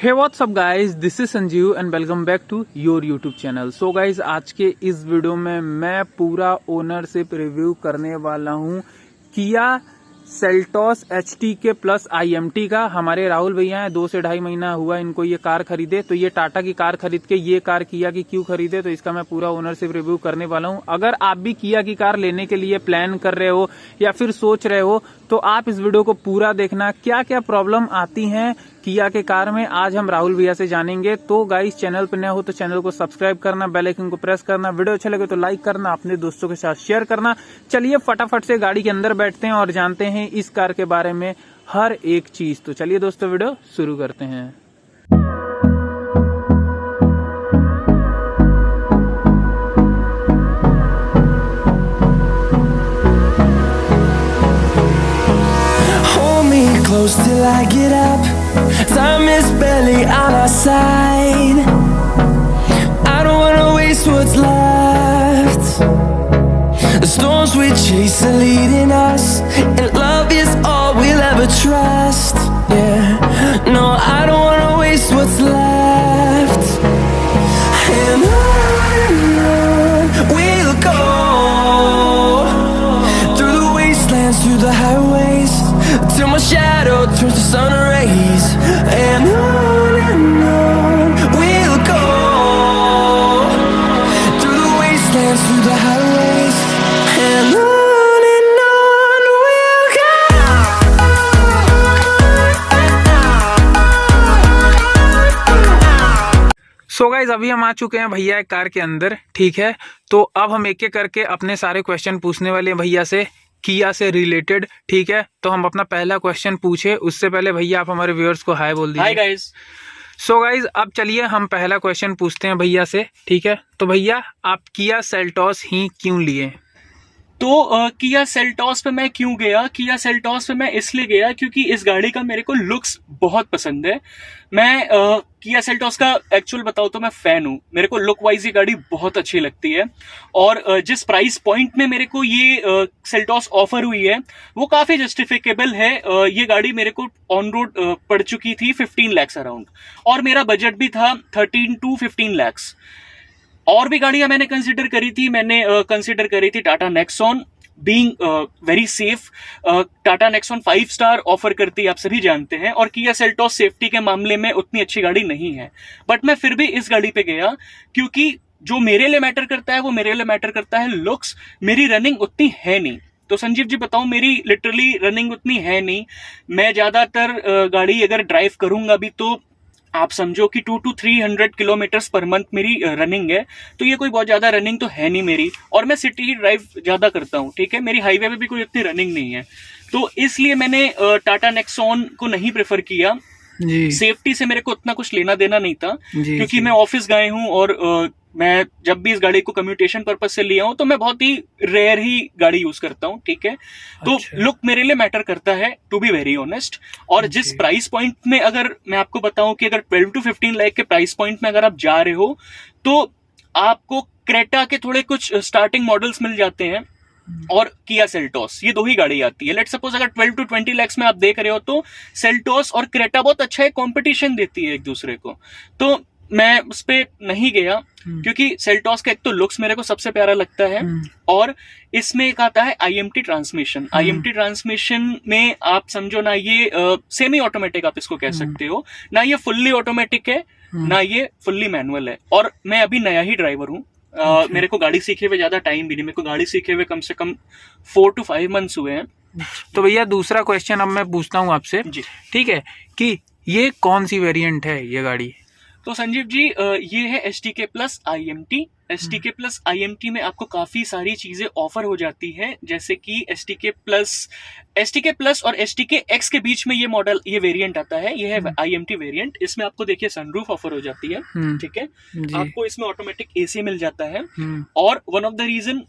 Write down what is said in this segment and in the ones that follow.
Hey what's up guys, this is Sanjeev and welcome back to your YouTube channel. So guys, आज के इस video में मैं पूरा ओनरशिप रिव्यू करने वाला हूँ Kia Seltos HTK plus IMT का। हमारे राहुल भैया हैं, 2 से 2.5 महीना हुआ इनको ये कार खरीदे, तो ये टाटा की कार खरीद के ये कार किया की क्यों खरीदे, तो इसका मैं पूरा ओनरशिप रिव्यू करने वाला हूँ। अगर आप भी किया की कार लेने के लिए प्लान कर रहे हो या फिर सोच रहे हो तो आप इस वीडियो को पूरा देखना, क्या क्या प्रॉब्लम आती हैं किया के कार में आज हम राहुल भैया से जानेंगे। तो गाइस, चैनल पर नया हो तो चैनल को सब्सक्राइब करना, बेल आइकन को प्रेस करना, वीडियो अच्छा लगे तो लाइक करना, अपने दोस्तों के साथ शेयर करना। चलिए फटाफट से गाड़ी के अंदर बैठते हैं और जानते हैं इस कार के बारे में हर एक चीज। तो चलिए दोस्तों, वीडियो शुरू करते हैं। Close till I get up. Time is barely on our side. I don't wanna waste what's left. The storms we chase are leading us, and love is all we'll ever trust. Yeah, no, I don't wanna waste what's left. And on we'll go, through the wastelands, through the highways, till my shadow turns to sun rays. And on we'll go, through the wastelands, through the highways, and on we'll go. So guys, अभी हम आ चुके हैं भैया एक car के अंदर, ठीक है। तो अब हम एक एक करके अपने सारे क्वेश्चन पूछने वाले हैं भैया से किया से रिलेटेड, ठीक है। तो हम अपना पहला क्वेश्चन पूछे उससे पहले भैया आप हमारे व्यूअर्स को हाय बोल दीजिए। Hi guys. सो गाइज, अब चलिए हम पहला क्वेश्चन पूछते हैं भैया से, ठीक है। तो भैया, आप किया सेल्टॉस ही क्यों लिए? तो किया सेल्टॉस पे मैं क्यों गया? किया सेल्टॉस पे मैं इसलिए गया क्योंकि इस गाड़ी का मेरे को लुक्स बहुत पसंद है। मैं किया सेल्टॉस का एक्चुअल बताऊं तो मैं फैन हूं। मेरे को लुक वाइज ये गाड़ी बहुत अच्छी लगती है, और जिस प्राइस पॉइंट में मेरे को ये सेल्टॉस ऑफर हुई है वो काफी जस्टिफिकेबल है। ये गाड़ी मेरे को ऑन रोड पड़ चुकी थी 15 लाख अराउंड, और मेरा बजट भी था 13 to 15 लाख। और भी गाड़ियां मैंने कंसिडर करी थी। मैंने कंसिडर करी थी Tata Nexon, being very safe. Tata Nexon 5 star offer करती है, आप सभी जानते हैं, और किया सेल्टॉस सेफ्टी के मामले में उतनी अच्छी गाड़ी नहीं है। बट मैं फिर भी इस गाड़ी पे गया क्योंकि जो मेरे लिए मैटर करता है वो मेरे लिए मैटर करता है लुक्स। मेरी रनिंग उतनी है नहीं, तो संजीव जी बताऊं, मेरी लिटरली रनिंग उतनी है नहीं। मैं ज्यादातर गाड़ी अगर ड्राइव करूंगा भी तो आप समझो कि 200 to 300 किलोमीटर्स पर मंथ मेरी रनिंग है। तो ये कोई बहुत ज्यादा रनिंग तो है नहीं मेरी, और मैं सिटी ही ड्राइव ज्यादा करता हूँ, ठीक है। मेरी हाईवे पे भी कोई इतनी रनिंग नहीं है, तो इसलिए मैंने टाटा नेक्सॉन को नहीं प्रेफर किया जी। सेफ्टी से मेरे को उतना कुछ लेना देना नहीं था जी, क्योंकि जी। मैं ऑफिस गए हूँ, और मैं जब भी इस गाड़ी को कम्यूटेशन पर्पज से लिया हूं तो मैं बहुत ही रेयर ही गाड़ी यूज करता हूं, ठीक है। तो लुक मेरे लिए मैटर करता है, टू बी वेरी ऑनेस्ट। और जिस प्राइस पॉइंट में, अगर मैं आपको बताऊं कि अगर 12 to 15 लाख के प्राइस पॉइंट में अगर आप जा रहे हो तो आपको क्रेटा के थोड़े कुछ स्टार्टिंग मॉडल्स मिल जाते हैं, और किया सेल्टॉस, ये 2 ही गाड़ी आती है। लेट सपोज अगर 12 to 20 लाख में आप देख रहे हो तो सेल्टॉस और क्रेटा बहुत अच्छा है, कॉम्पिटिशन देती है एक दूसरे को। तो मैं उस पे नहीं गया क्योंकि सेल्टॉस का एक तो लुक्स मेरे को सबसे प्यारा लगता है, और इसमें एक आता है IMT ट्रांसमिशन। IMT ट्रांसमिशन में आप समझो ना, ये सेमी ऑटोमेटिक आप इसको कह सकते हो ना, ये फुल्ली ऑटोमेटिक है ना ये फुल्ली मैनुअल है। और मैं अभी नया ही ड्राइवर हूँ, मेरे को गाड़ी सीखे हुए ज्यादा टाइम भी नहीं, मेरे को गाड़ी सीखे हुए कम से कम 4 to 5 मंथ्स हुए हैं। तो भैया, दूसरा क्वेश्चन अब मैं पूछता हूँ आपसे, ठीक है, कि ये कौन सी वेरिएंट है ये गाड़ी? तो संजीव जी, ये है HTK plus IMT। HTK plus IMT में आपको काफी सारी चीजें ऑफर हो जाती है, जैसे कि HTK प्लस और HTK X के बीच में ये मॉडल, ये वेरिएंट आता है, ये है IMT वेरिएंट। इसमें आपको देखिए सनरूफ ऑफर हो जाती है, ठीक है। आपको इसमें ऑटोमेटिक AC मिल जाता है, और वन ऑफ द रीजन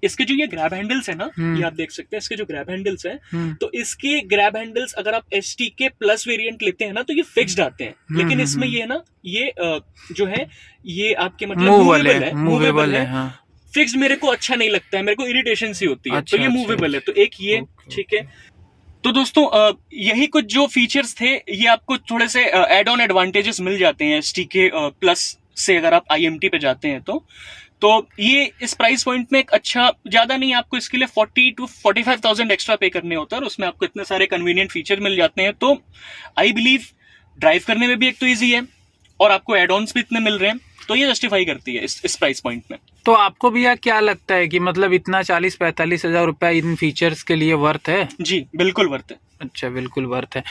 इसके जो ये ग्रैब हैंडल्स है ना, ये आप देख सकते हैं, इसके जो ग्रैब हैंडल्स है, तो इसके ग्रैब हैंडल्स अगर आप HTK प्लस वेरिएंट लेते हैं ना तो ये फिक्स्ड आते हैं, लेकिन इसमें ये है ना, ये जो है ये आपके मतलब मूवेबल है। फिक्स्ड मेरे को अच्छा नहीं लगता है, मेरे को इरिटेशन सी होती है, तो ये मूवेबल है। तो एक ये, ठीक है। तो दोस्तों यही कुछ जो फीचर्स थे, ये आपको थोड़े से एड ऑन एडवांटेजेस मिल जाते हैं STK प्लस से अगर आप IMT पे जाते हैं तो ये इस प्राइस पॉइंट में एक अच्छा, ज्यादा नहीं, आपको इसके लिए 40 to 45,000 एक्स्ट्रा पे करने होता है और उसमें आपको इतने सारे कन्वीनियंट फीचर मिल जाते हैं। तो आई बिलीव ड्राइव करने में भी एक तो ईजी है और आपको एड ऑन्स भी इतने मिल रहे हैं, तो ये जस्टिफाई करती है इस प्राइस पॉइंट में। तो आपको भैया क्या लगता है कि मतलब इतना 40-45 हजार रुपया इन फीचर्स के लिए वर्थ है? जी बिल्कुल वर्थ है। अच्छा, बिल्कुल वर्थ है।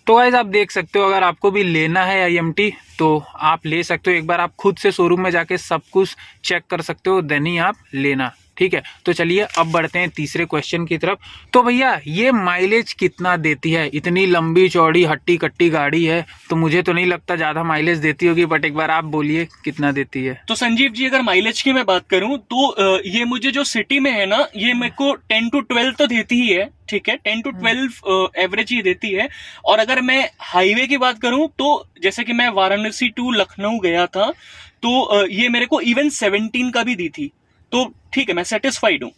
तो गाइस आप देख सकते हो, अगर आपको भी लेना है IMT तो आप ले सकते हो। एक बार आप खुद से शोरूम में जाके सब कुछ चेक कर सकते हो, देन ही आप लेना, ठीक है। तो चलिए अब बढ़ते हैं तीसरे क्वेश्चन की तरफ। तो भैया ये माइलेज कितना देती है? इतनी लंबी चौड़ी हट्टी कट्टी गाड़ी है तो मुझे तो नहीं लगता ज्यादा माइलेज देती होगी, बट एक बार आप बोलिए कितना देती है। तो संजीव जी, अगर माइलेज की मैं बात करूं तो ये मुझे जो सिटी में है ना, ये मेरे को 10 to 12 तो देती ही है, ठीक है, 10 to 12 एवरेज ही देती है। और अगर मैं हाईवे की बात करूं तो जैसे कि मैं वाराणसी टू लखनऊ गया था तो ये मेरे को इवन 17 का भी दी थी, तो ठीक है, मैं सेटिस्फाइड हूँ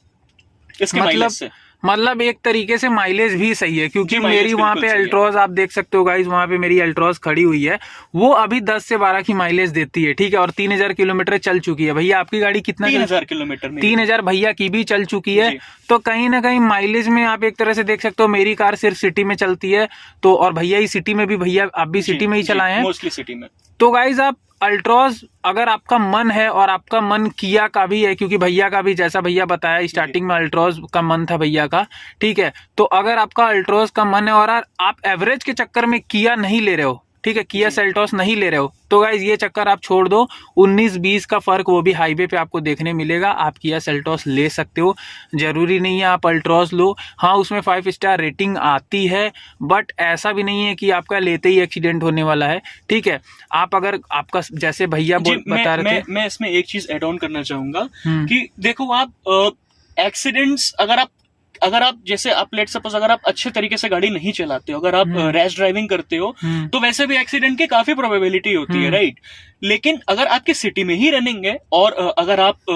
इसके माइलेज से। मतलब एक तरीके से माइलेज भी सही है, क्योंकि जी, माइलेज मेरी वहाँ पे बिल्कुल सही है। अल्ट्रॉज आप देख सकते हो गाइज, वहाँ पे मेरी अल्ट्रॉज खड़ी हुई है, वो अभी 10 से 12 की माइलेज देती है, ठीक है, और 3000 किलोमीटर चल चुकी है। भैया आपकी गाड़ी कितना? 3000 किलोमीटर में। 3000 भैया की भी चल चुकी है। तो कहीं ना कहीं माइलेज में आप एक तरह से देख सकते हो, मेरी कार सिर्फ सिटी में चलती है तो, और भैया ही सिटी में भी, भैया आप भी सिटी में ही चलाए हैं मोस्टली सिटी में। तो गाइज आप अल्ट्रॉज, अगर आपका मन है और आपका मन किया का भी है, क्योंकि भैया का भी जैसा भैया बताया स्टार्टिंग में अल्ट्रॉज का मन था भैया का, ठीक है, तो अगर आपका अल्ट्रॉज का मन है और आप एवरेज के चक्कर में किया नहीं ले रहे हो, ठीक है, किया सेल्टॉस नहीं ले रहे हो, तो गाइज ये चक्कर आप छोड़ दो। 19-20 का फर्क वो भी हाईवे पे आपको देखने मिलेगा। आप किया सेल्टॉस ले सकते हो, जरूरी नहीं है आप अल्ट्रॉस लो। हाँ, उसमें 5 स्टार रेटिंग आती है, बट ऐसा भी नहीं है कि आपका लेते ही एक्सीडेंट होने वाला है, ठीक है। आप अगर आपका जैसे भैया बता रहे थे, मैं इसमें एक चीज एड ऑन करना चाहूंगा कि देखो आप एक्सीडेंट्स, अगर आप जैसे आप लेट सपोज अगर आप अच्छे तरीके से गाड़ी नहीं चलाते हो, अगर आप रैश ड्राइविंग करते हो तो वैसे भी एक्सीडेंट की काफी प्रोबेबिलिटी होती है, राइट। लेकिन अगर आपकी सिटी में ही रनिंग है और अगर आप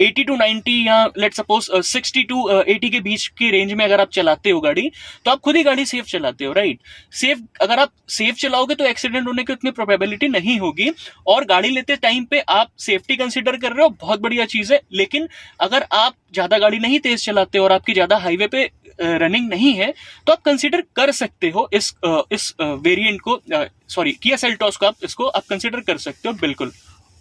80 to 90 या लेट सपोज 60 to 80 के बीच की रेंज में अगर आप चलाते हो गाड़ी, तो आप खुद ही गाड़ी सेफ चलाते हो, राइट। सेफ, अगर आप सेफ चलाओगे तो एक्सीडेंट होने की उतनी प्रोबेबिलिटी नहीं होगी, और गाड़ी लेते टाइम पे आप सेफ्टी कंसिडर कर रहे हो, बहुत बढ़िया चीज है। लेकिन अगर आप ज्यादा गाड़ी नहीं तेज चलाते हो और आपकी ज्यादा हाईवे पे रनिंग नहीं है, तो आप कंसीडर कर सकते हो इस वेरिएंट को, सॉरी किया सेल्टॉस को, इसको आप कंसीडर कर सकते हो बिल्कुल।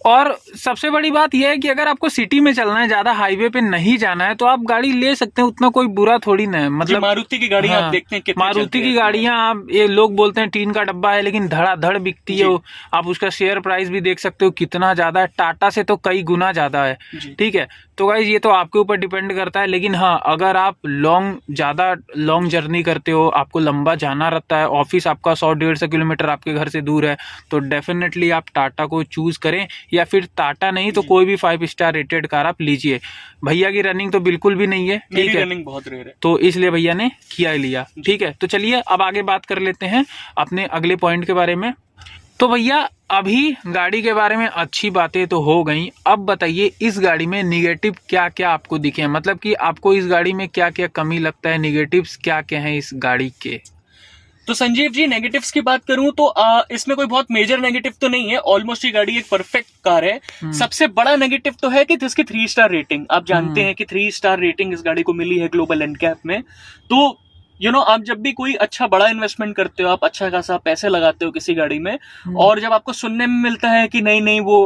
और सबसे बड़ी बात यह है कि अगर आपको सिटी में चलना है, ज्यादा हाईवे पे नहीं जाना है, तो आप गाड़ी ले सकते हैं, उतना कोई बुरा थोड़ी ना है। मतलब मारुति की गाड़ियां आप देखते हैं कितनी मारुति की गाड़ियां, आप ये लोग बोलते हैं टीन का डब्बा है, लेकिन धड़ाधड़ बिकती है। आप उसका शेयर प्राइस भी देख सकते हो कितना ज्यादा है, टाटा से तो कई गुना ज्यादा है, ठीक है। तो गाइस ये तो आपके ऊपर डिपेंड करता है, लेकिन हाँ, अगर आप ज्यादा लॉन्ग जर्नी करते हो, आपको लंबा जाना रहता है, ऑफिस आपका 100-150 किलोमीटर आपके घर से दूर है, तो डेफिनेटली आप टाटा को चूज करें, या फिर टाटा नहीं तो कोई भी 5 स्टार रेटेड कार आप लीजिए। भैया की रनिंग तो बिल्कुल भी नहीं है, ठीक है, रनिंग बहुत रेयर है, तो इसलिए भैया ने किया लिया, ठीक है। तो चलिए अब आगे बात कर लेते हैं अपने अगले पॉइंट के बारे में। तो भैया अभी गाड़ी के बारे में अच्छी बातें तो हो गई, अब बताइए इस गाड़ी में निगेटिव क्या क्या आपको दिखे, मतलब कि आपको इस गाड़ी में क्या क्या कमी लगता है, निगेटिव्स क्या क्या हैं इस गाड़ी के। तो संजीव जी, नेगेटिव्स की बात करूं तो इसमें कोई बहुत मेजर नेगेटिव तो नहीं है, ऑलमोस्ट ये गाड़ी एक परफेक्ट कार है। सबसे बड़ा नेगेटिव तो है कि इसकी 3 स्टार रेटिंग, आप जानते हैं कि 3 स्टार रेटिंग इस गाड़ी को मिली है ग्लोबल एनकैप में। तो आप जब भी कोई अच्छा बड़ा इन्वेस्टमेंट करते हो, आप अच्छा खासा पैसे लगाते हो किसी गाड़ी में, और जब आपको सुनने में मिलता है कि नहीं वो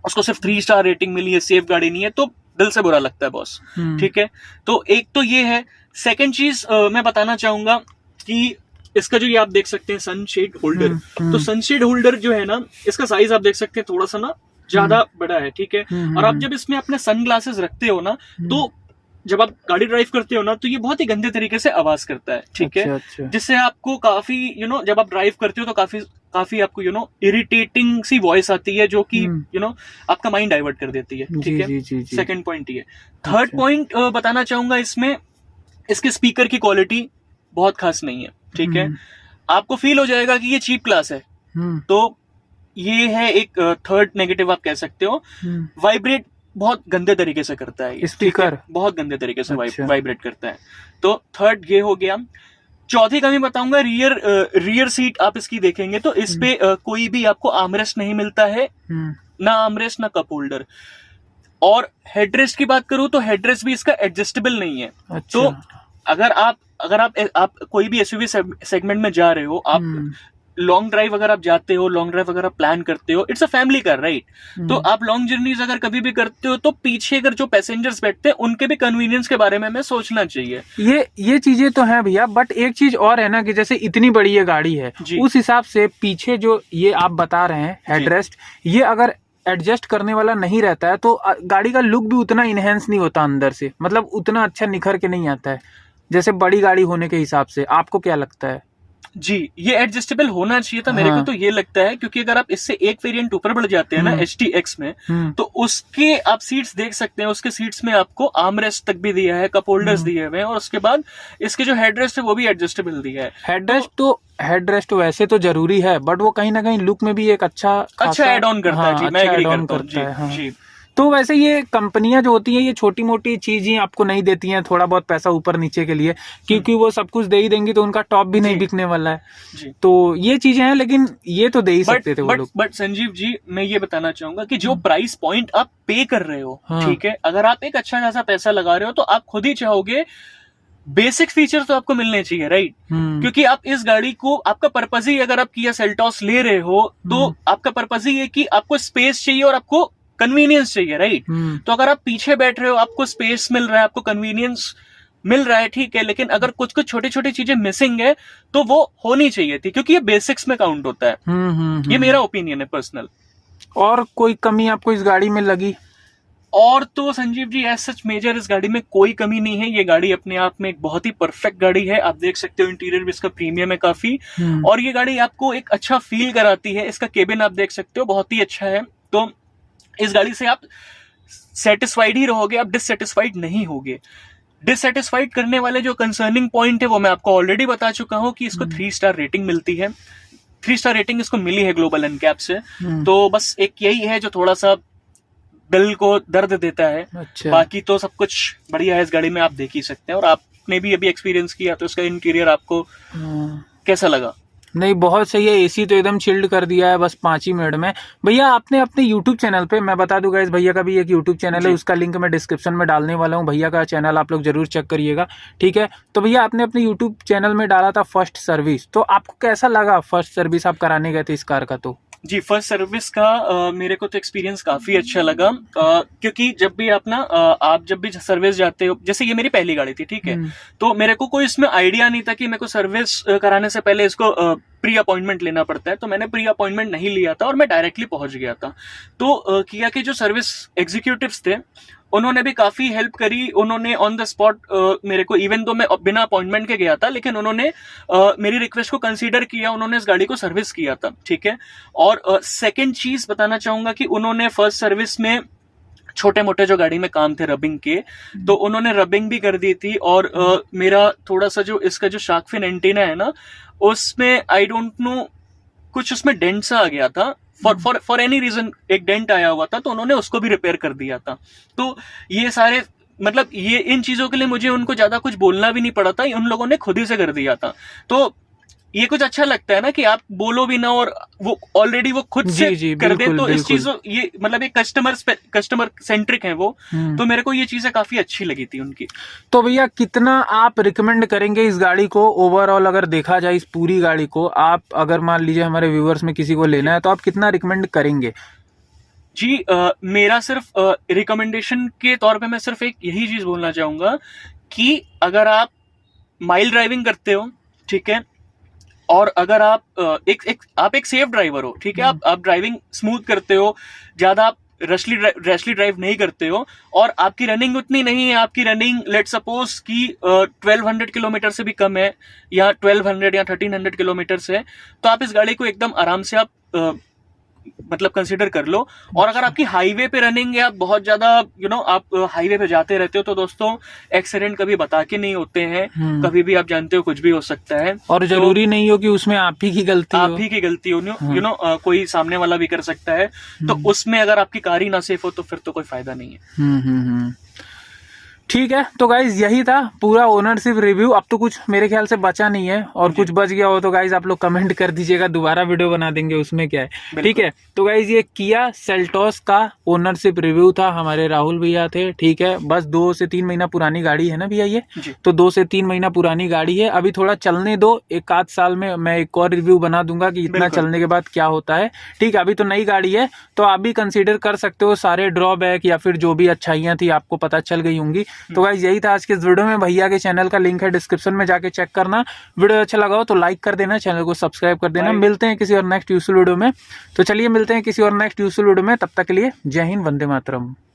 उसको सिर्फ 3 स्टार रेटिंग मिली है, सेफ गाड़ी नहीं है, तो दिल से बुरा लगता है बॉस, ठीक है। तो एक तो ये है। सेकंड चीज मैं बताना चाहूंगा कि इसका जो ये आप देख सकते हैं सनशेड होल्डर, तो सनशेड होल्डर जो है ना, इसका साइज आप देख सकते हैं थोड़ा सा ना ज्यादा बड़ा है, ठीक है। और आप जब इसमें अपने सन ग्लासेस रखते हो ना, तो जब आप गाड़ी ड्राइव करते हो ना, तो ये बहुत ही गंदे तरीके से आवाज करता है, ठीक है, जिससे आपको काफी जब आप ड्राइव करते हो तो काफी आपको इरिटेटिंग सी वॉइस आती है, जो कि आपका माइंड डाइवर्ट कर देती है, ठीक है। सेकंड पॉइंट ये। थर्ड पॉइंट बताना चाहूंगा, इसमें इसके स्पीकर की क्वालिटी बहुत खास नहीं है, ठीक है। आपको फील हो जाएगा कि ये चीप क्लास है, तो ये है एक थर्ड नेगेटिव आप कह सकते हो। वाइब्रेट बहुत गंदे तरीके से करता है ये, स्पीकर ठीक है? बहुत गंदे तरीके से अच्छा। वाइब्रेट करता है। तो थर्ड ये हो गया। चौथी कमी बताऊंगा, रियर सीट आप इसकी देखेंगे तो इस पे कोई भी आपको आर्मरेस्ट नहीं मिलता है, ना आर्मरेस्ट ना कप होल्डर। और हेडरेस्ट की बात करूं तो हेडरेस्ट भी इसका एडजस्टेबल नहीं है। अच्छा। तो अगर आप कोई भी एसयूवी सेगमेंट में जा रहे हो, आप लॉन्ग ड्राइव अगर आप जाते हो, लॉन्ग ड्राइव अगर आप प्लान करते हो, it's a family car, right? तो आप लॉन्ग जर्नीज अगर कभी भी करते हो तो पीछे अगर जो पैसेंजर्स बैठते हैं उनके भी कन्वीनियंस के बारे में हमें सोचना चाहिए। ये चीजें तो हैं भैया, बट एक चीज और है ना कि जैसे इतनी बड़ी ये गाड़ी है, उस हिसाब से पीछे जो ये आप बता रहे हैं हेडरेस्ट, ये अगर एडजस्ट करने वाला नहीं रहता है तो गाड़ी का लुक भी उतना इनहेंस नहीं होता अंदर से, मतलब उतना अच्छा निखर के नहीं आता है जैसे बड़ी गाड़ी होने के हिसाब से। आपको क्या लगता है? जी, ये एडजस्टेबल होना चाहिए था। मेरे को तो ये लगता है, क्योंकि अगर आप इससे एक वेरिएंट ऊपर बढ़ जाते हैं ना HTX में, तो उसके आप सीट्स देख सकते हैं, उसके सीट्स में आपको आर्मरेस्ट तक भी दिया है, कप होल्डर्स दिए हुए हैं, और उसके बाद इसके जो हेडरेस्ट है वो भी एडजस्टेबल दिया है। हेडरेस्ट वैसे तो जरूरी है, बट वो कहीं ना कहीं लुक में भी एक अच्छा एड ऑन करता है। जी, मैं एग्री करता हूं। जी। तो वैसे ये कंपनियां जो होती हैं ये छोटी मोटी चीज ही आपको नहीं देती हैं, थोड़ा बहुत पैसा ऊपर नीचे के लिए, क्योंकि वो सब कुछ दे ही देंगी तो उनका टॉप भी नहीं बिकने वाला है जी। तो ये चीजें हैं, लेकिन ये तो दे ही सकते थे वो लोग। बट संजीव जी, मैं ये बताना चाहूंगा कि जो प्राइस पॉइंट आप पे कर रहे हो, ठीक है, अगर आप एक अच्छा खासा पैसा लगा रहे हो तो आप खुद ही चाहोगे बेसिक फीचर तो आपको मिलने चाहिए, राइट? क्योंकि आप इस गाड़ी को, आपका पर्पज ही, अगर आप किया सेल्टॉस ले रहे हो तो आपका पर्पज ही है कि आपको स्पेस चाहिए और आपको कन्वीनियंस चाहिए, राइट? तो अगर आप पीछे बैठ रहे हो, आपको स्पेस मिल रहा है, आपको कन्वीनियंस मिल रहा है, ठीक है, लेकिन अगर कुछ कुछ छोटी छोटी चीजें मिसिंग है तो वो होनी चाहिए थी, क्योंकि ये बेसिक्स में काउंट होता है। ये मेरा ओपिनियन है पर्सनल। और कोई कमी आपको इस गाड़ी में लगी? और तो Sanjeev ji as such major इस गाड़ी में कोई कमी नहीं है। ये गाड़ी अपने आप में एक बहुत ही परफेक्ट गाड़ी है। आप देख सकते हो इंटीरियर भी इसका प्रीमियम है काफी, और ये गाड़ी आपको एक अच्छा फील कराती है। इसका केबिन आप देख सकते हो, बहुत ही अच्छा है। तो इस गाड़ी से आप सेटिस्फाइड ही रहोगे, आप डिससेटिस्फाइड नहीं होगे। डिससेटिस्फाइड करने वाले जो कंसर्निंग पॉइंट है वो मैं आपको ऑलरेडी बता चुका हूं कि इसको 3 स्टार रेटिंग मिलती है। 3 स्टार रेटिंग इसको मिली है ग्लोबल एनकैप से। तो बस एक यही है जो थोड़ा सा दिल को दर्द देता है। अच्छा। बाकी तो सब कुछ बढ़िया है इस गाड़ी में, आप देख ही सकते हैं। और आपने भी अभी एक्सपीरियंस किया तो इसका इंटीरियर आपको कैसा लगा? नहीं, बहुत सही है। एसी तो एकदम चिल्ड कर दिया है बस 5 ही मिनट में। भैया आपने अपने YouTube चैनल पे, मैं बता दूंगा इस भैया का भी एक YouTube चैनल है, उसका लिंक मैं डिस्क्रिप्शन में डालने वाला हूँ। भैया का चैनल आप लोग जरूर चेक करिएगा, ठीक है? तो भैया आपने अपने YouTube चैनल में डाला था फर्स्ट सर्विस, तो आपको कैसा लगा फर्स्ट सर्विस आप कराने गए थे इस कार का? तो जी, फर्स्ट सर्विस का मेरे को तो एक्सपीरियंस काफी अच्छा लगा, क्योंकि जब भी आप जब भी सर्विस जाते हो, जैसे ये मेरी पहली गाड़ी थी, ठीक है, तो मेरे को कोई इसमें आइडिया नहीं था कि मेरे को सर्विस कराने से पहले इसको प्री अपॉइंटमेंट लेना पड़ता है। तो मैंने प्री अपॉइंटमेंट नहीं लिया था और मैं डायरेक्टली पहुंच गया था। तो किया कि जो सर्विस एग्जीक्यूटिव्स थे उन्होंने भी काफी हेल्प करी। उन्होंने ऑन द स्पॉट मेरे को, इवन दो मैं बिना अपॉइंटमेंट के गया था, लेकिन उन्होंने मेरी रिक्वेस्ट को कंसीडर किया, उन्होंने इस गाड़ी को सर्विस किया था, ठीक है। और सेकंड चीज बताना चाहूंगा कि उन्होंने फर्स्ट सर्विस में छोटे मोटे जो गाड़ी में काम थे रबिंग के, तो उन्होंने रबिंग भी कर दी थी। और मेरा थोड़ा सा जो इसका जो शार्क फिन एंटीना है ना, उसमें आई डोंट नो कुछ उसमें डेंट सा आ गया था, फॉर एनी रीजन एक डेंट आया हुआ था, तो उन्होंने उसको भी रिपेयर कर दिया था। तो ये सारे, मतलब ये इन चीजों के लिए मुझे उनको ज्यादा कुछ बोलना भी नहीं पड़ा था, उन लोगों ने खुद ही से कर दिया था। तो ये कुछ अच्छा लगता है ना कि आप बोलो भी ना और वो ऑलरेडी वो खुद से कर दे। तो इस चीजों, ये मतलब एक कस्टमर सेंट्रिक है वो। तो मेरे को ये चीजें काफी अच्छी लगी थी उनकी। तो भैया कितना आप रिकमेंड करेंगे इस गाड़ी को ओवरऑल? अगर देखा जाए इस पूरी गाड़ी को, आप अगर मान लीजिए हमारे व्यूअर्स में किसी को लेना है तो आप कितना रिकमेंड करेंगे? जी, मेरा सिर्फ रिकमेंडेशन के तौर पे मैं सिर्फ एक यही चीज बोलना चाहूंगा कि अगर आप माइल ड्राइविंग करते हो, ठीक है, और अगर आप एक सेफ ड्राइवर हो, ठीक है, आप ड्राइविंग स्मूथ करते हो, ज्यादा आप रैशली ड्राइव नहीं करते हो, और आपकी रनिंग उतनी नहीं है, आपकी रनिंग लेट सपोज कि 1200 किलोमीटर से भी कम है, या 1200 या 1300 किलोमीटर से, तो आप इस गाड़ी को एकदम आराम से आप मतलब कंसिडर कर लो। और अगर आपकी हाईवे पे रनिंग या बहुत ज्यादा आप हाईवे पे जाते रहते हो तो दोस्तों एक्सीडेंट कभी बता के नहीं होते हैं, कभी भी आप जानते हो कुछ भी हो सकता है। और जरूरी नहीं हो कि उसमें आप ही की गलती हो, आप ही की गलती हो, कोई सामने वाला भी कर सकता है। तो उसमें अगर आपकी कार ही ना सेफ हो तो फिर तो कोई फायदा नहीं है। ठीक है, तो गाइज यही था पूरा ओनरशिप रिव्यू। अब तो कुछ मेरे ख्याल से बचा नहीं है, और कुछ बच गया हो तो गाइज आप लोग कमेंट कर दीजिएगा, दोबारा वीडियो बना देंगे, उसमें क्या है। ठीक है, तो गाइज ये किया सेल्टोस का ओनरशिप रिव्यू था, हमारे राहुल भैया थे। ठीक है, बस 2 से 3 महीना पुरानी गाड़ी है ना भैया ये, तो 2 से 3 महीना पुरानी गाड़ी है। अभी थोड़ा चलने दो, 1 आध साल में मैं एक और रिव्यू बना दूंगा कि इतना चलने के बाद क्या होता है। ठीक है, अभी तो नई गाड़ी है, तो आप भी कंसिडर कर सकते हो। सारे ड्रॉबैक या फिर जो भी अच्छाइयाँ थी आपको पता चल गई होंगी। तो गाइस यही था आज के इस वीडियो में। भैया के चैनल का लिंक है डिस्क्रिप्शन में, जाके चेक करना। वीडियो अच्छा लगा हो तो लाइक कर देना, चैनल को सब्सक्राइब कर देना। मिलते हैं किसी और नेक्स्ट यूजफुल वीडियो में। तो चलिए मिलते हैं किसी और नेक्स्ट यूजफुल वीडियो में, तब तक के लिए जय हिंद, वंदे मातरम।